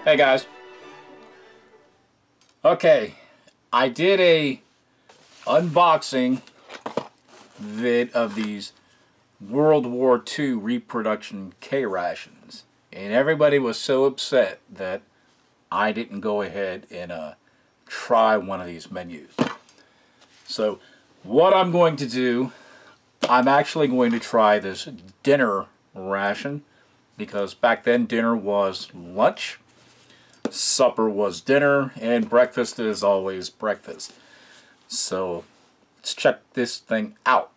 Hey guys. Okay, I did a unboxing vid of these World War II Reproduction K-Rations, and everybody was so upset that I didn't go ahead and try one of these menus. So what I'm going to do, I'm actually going to try this dinner ration, because back then dinner was lunch, supper was dinner, and breakfast is always breakfast. So let's check this thing out.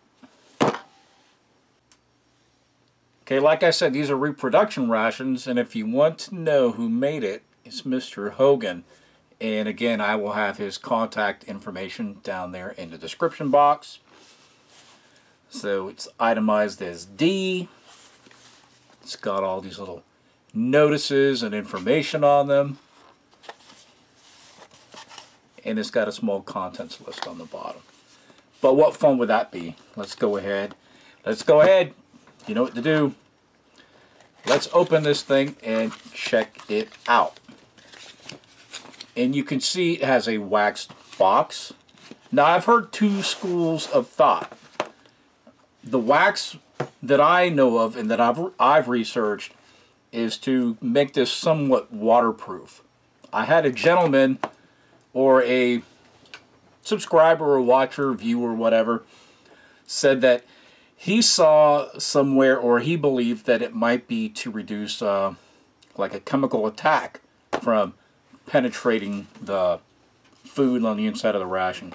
Okay, like I said, these are reproduction rations, and if you want to know who made it, it's Mr. Hogan. And again, I will have his contact information down there in the description box. So it's itemized as D. It's got all these little notices and information on them. And it's got a small contents list on the bottom. But what fun would that be? Let's go ahead. You know what to do. Let's open this thing and check it out. And you can see it has a waxed box. Now, I've heard two schools of thought. The wax that I know of and that I've researched is to make this somewhat waterproof. I had a gentleman or a subscriber or watcher, viewer, whatever, said that he saw somewhere, or he believed that it might be to reduce like a chemical attack from penetrating the food on the inside of the ration.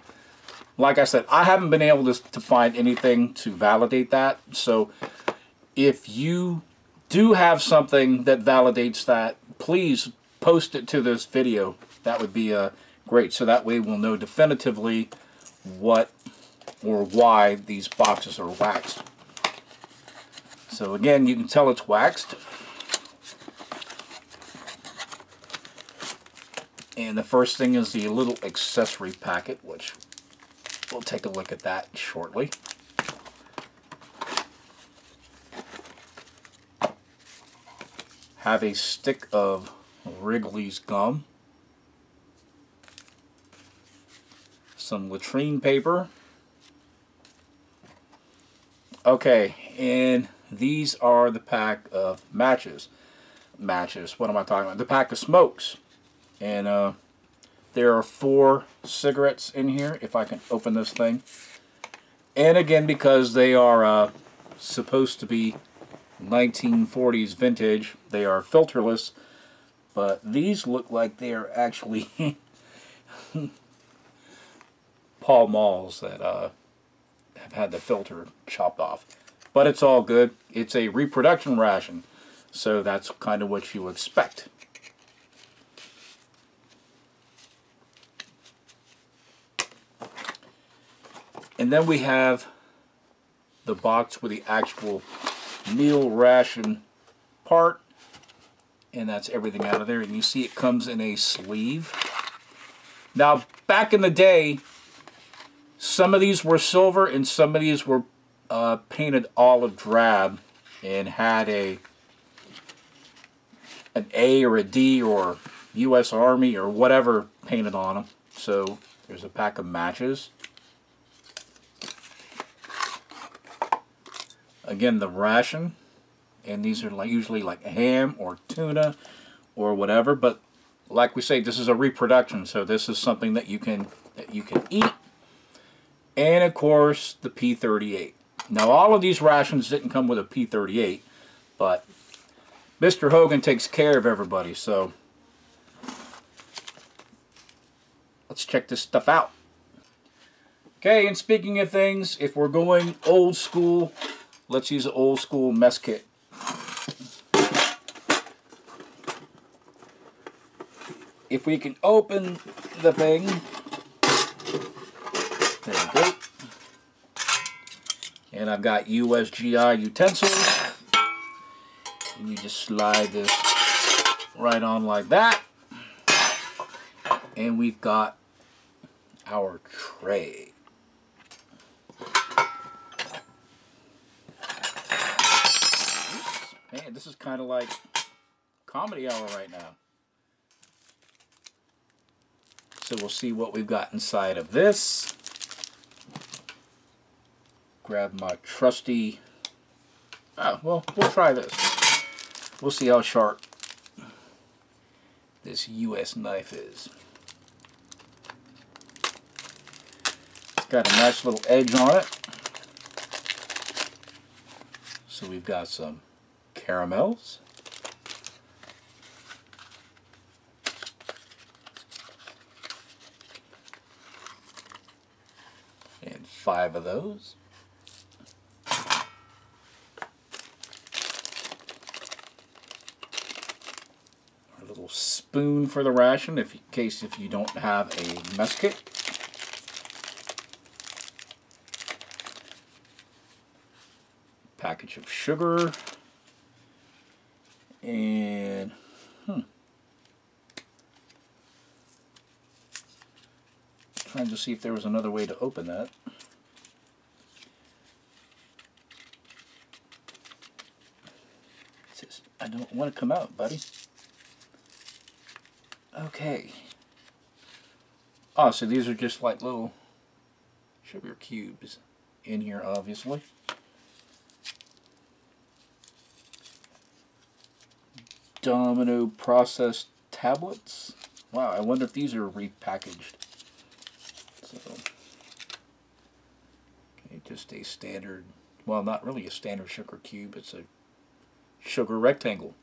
Like I said, I haven't been able to find anything to validate that. So if you do have something that validates that, please post it to this video. That would be great. So that way we'll know definitively what or why these boxes are waxed. So again, you can tell it's waxed. And the first thing is the little accessory packet, which we'll take a look at that shortly. Have a stick of Wrigley's gum, some latrine paper. Okay, and these are the pack of matches. What am I talking about? The pack of smokes. And there are 4 cigarettes in here, if I can open this thing. And again, because they are supposed to be 1940s vintage, they are filterless. But these look like they are actually Pall Malls that have had the filter chopped off. But it's all good. It's a reproduction ration, so that's kind of what you expect. And then we have the box with the actual meal ration part, and that's everything out of there. And you see it comes in a sleeve. Now, back in the day, some of these were silver and some of these were painted olive drab and had an A or a D or U.S. Army or whatever painted on them. So there's a pack of matches. Again, the ration, and these are usually like ham or tuna or whatever. But like we say, this is a reproduction, so this is something that you can eat. And of course, the P38. Now, all of these rations didn't come with a P38, but Mr. Hogan takes care of everybody. So let's check this stuff out. Okay, and speaking of things, if we're going old school, let's use an old school mess kit. If we can open the thing, there we go. And I've got USGI utensils. And you just slide this right on like that. And we've got our tray. Man, this is kind of like comedy hour right now. So we'll see what we've got inside of this. Grab my trusty... Oh, well, we'll try this. We'll see how sharp this US knife is. It's got a nice little edge on it. So we've got some caramels. And 5 of those. A little spoon for the ration, in case if you don't have a mess kit. Package of sugar. And trying to see if there was another way to open that. It says, I don't want to come out, buddy. Okay. Oh, so these are just like little sugar cubes in here, obviously. Domino processed tablets. Wow, I wonder if these are repackaged. So, okay, just a standard, well, not really a standard sugar cube, it's a sugar rectangle.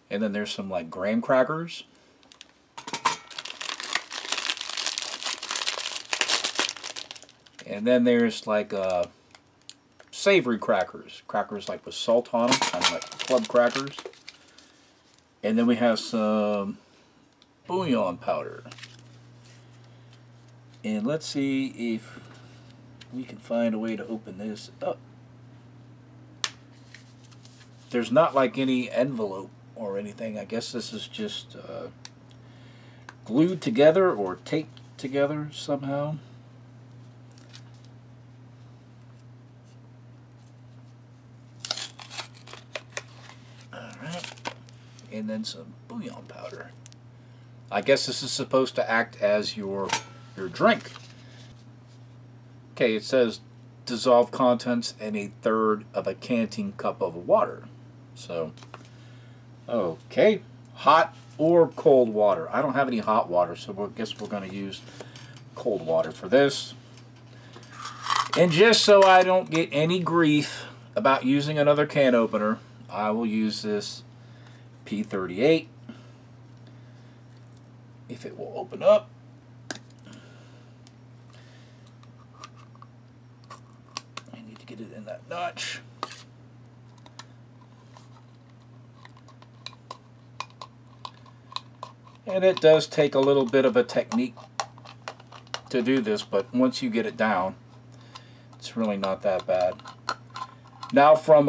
And then there's some like graham crackers. And then there's like savory crackers. Crackers like with salt on them, kind of like club crackers. And then we have some bouillon powder. And let's see if we can find a way to open this up. There's not like any envelope or anything. I guess this is just glued together or taped together somehow. Alright. And then some bouillon powder. I guess this is supposed to act as your drink. Okay, it says dissolve contents in 1/3 of a canteen cup of water. So, okay, hot or cold water. I don't have any hot water, so I guess we're going to use cold water for this. And just so I don't get any grief about using another can opener, I will use this P38. If it will open up. I need to get it in that notch. And it does take a little bit of a technique to do this, but once you get it down, it's really not that bad. Now from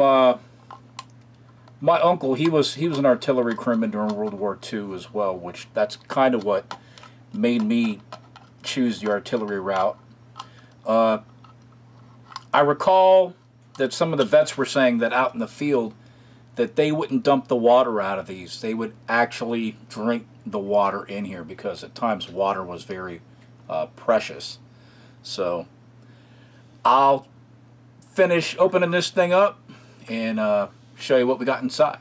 my uncle, he was an artillery crewman during World War II as well, which that's kind of what made me choose the artillery route. I recall that some of the vets were saying that out in the field that they wouldn't dump the water out of these. They would actually drink the water in here because at times water was very precious. So I'll finish opening this thing up and show you what we got inside.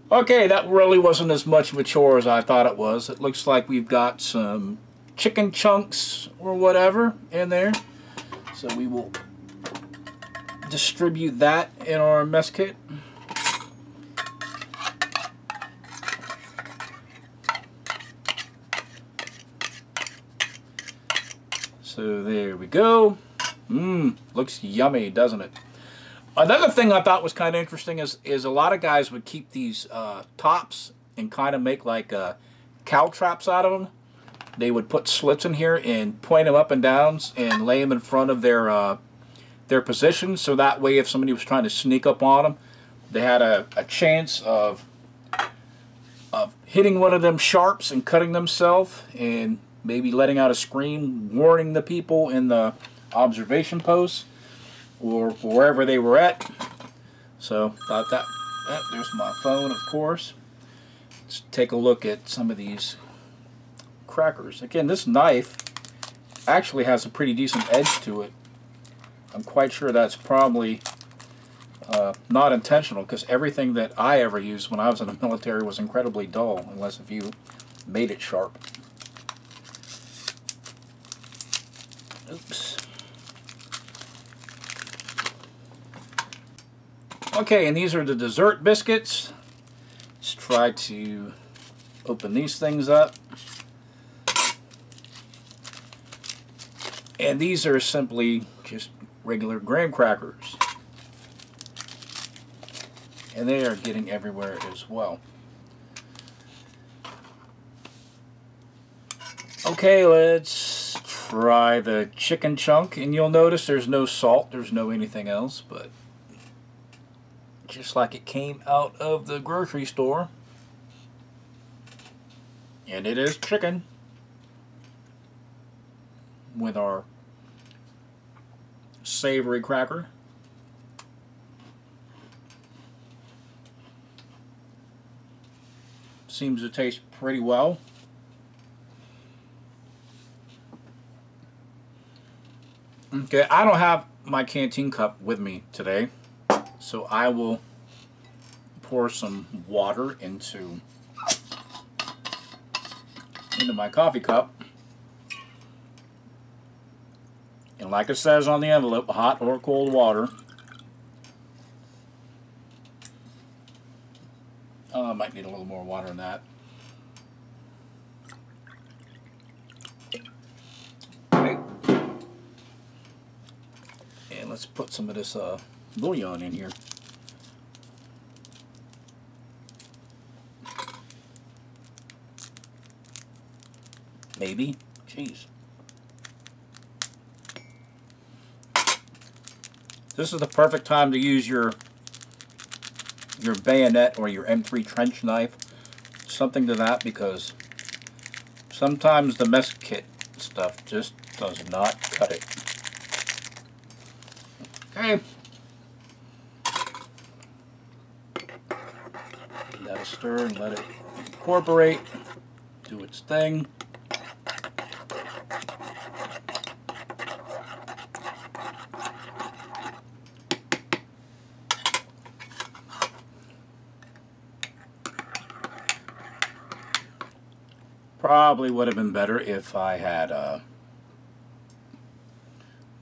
Okay, that really wasn't as much of a chore as I thought it was. It looks like we've got some chicken chunks or whatever in there. So we will distribute that in our mess kit. So there we go. Looks yummy, doesn't it? Another thing I thought was kind of interesting is a lot of guys would keep these tops and kind of make like cow traps out of them. They would put slits in here and point them up and down and lay them in front of their position, so that way if somebody was trying to sneak up on them, they had a chance of hitting one of them sharps and cutting themselves and maybe letting out a scream, warning the people in the observation post or wherever they were at. So thought that, there's my phone, of course. Let's take a look at some of these crackers. Again, this knife actually has a pretty decent edge to it. I'm quite sure that's probably not intentional, because everything that I ever used when I was in the military was incredibly dull, unless if you made it sharp. Oops. Okay, and these are the dessert biscuits. Let's try to open these things up. And these are simply just regular graham crackers. And they are getting everywhere as well. Okay, let's try the chicken chunk. And you'll notice there's no salt, there's no anything else, but just like it came out of the grocery store. And it is chicken with our savory cracker. Seems to taste pretty well. Okay, I don't have my canteen cup with me today, so I will pour some water into my coffee cup. And like it says on the envelope, hot or cold water. I might need a little more water than that. Okay. And let's put some of this bouillon in here. Maybe. Jeez. This is the perfect time to use your bayonet or your M3 trench knife, something to that, because sometimes the mess kit stuff just does not cut it. Okay. Give that a stir and let it incorporate, do its thing. Probably would have been better if I had,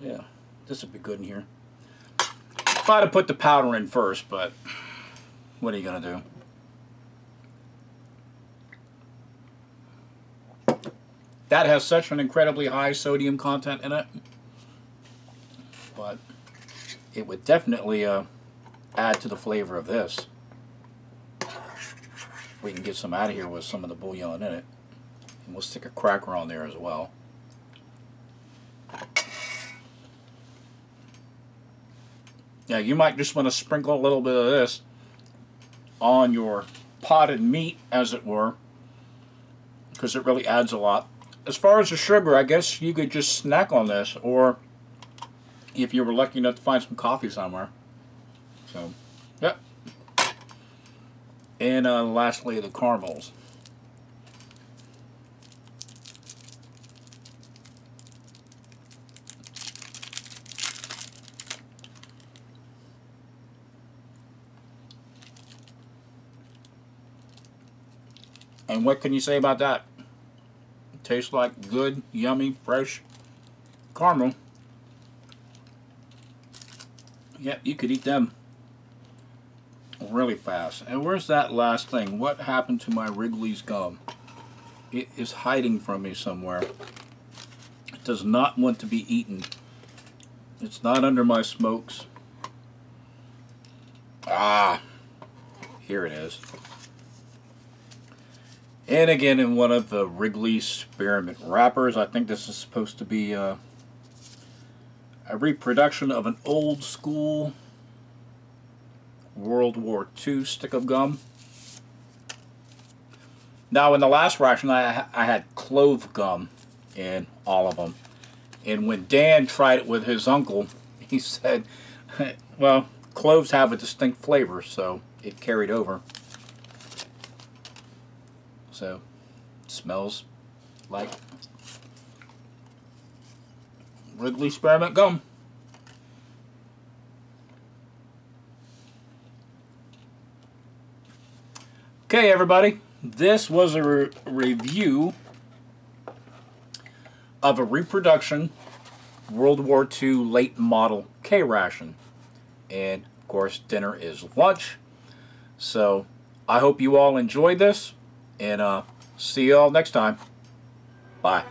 yeah, this would be good in here. If I'd have put the powder in first, but what are you going to do? That has such an incredibly high sodium content in it, but it would definitely add to the flavor of this. We can get some out of here with some of the bouillon in it. And we'll stick a cracker on there as well. Yeah, you might just want to sprinkle a little bit of this on your potted meat, as it were, because it really adds a lot. As far as the sugar, I guess you could just snack on this, or if you were lucky enough to find some coffee somewhere. So, yep. And lastly, the caramels. And what can you say about that? It tastes like good, yummy, fresh caramel. Yep, you could eat them really fast. And where's that last thing? What happened to my Wrigley's gum? It is hiding from me somewhere. It does not want to be eaten. It's not under my smokes. Ah, here it is. And again, in one of the Wrigley Spearmint wrappers. I think this is supposed to be a reproduction of an old school World War II stick of gum. Now, in the last ration, I had clove gum in all of them. And when Dan tried it with his uncle, he said, well, cloves have a distinct flavor, so it carried over. So, it smells like Wrigley Spearmint Gum. Okay, everybody, this was a review of a Reproduction World War II late model K-Ration. And, of course, dinner is lunch. So, I hope you all enjoyed this, and see you all next time. Bye.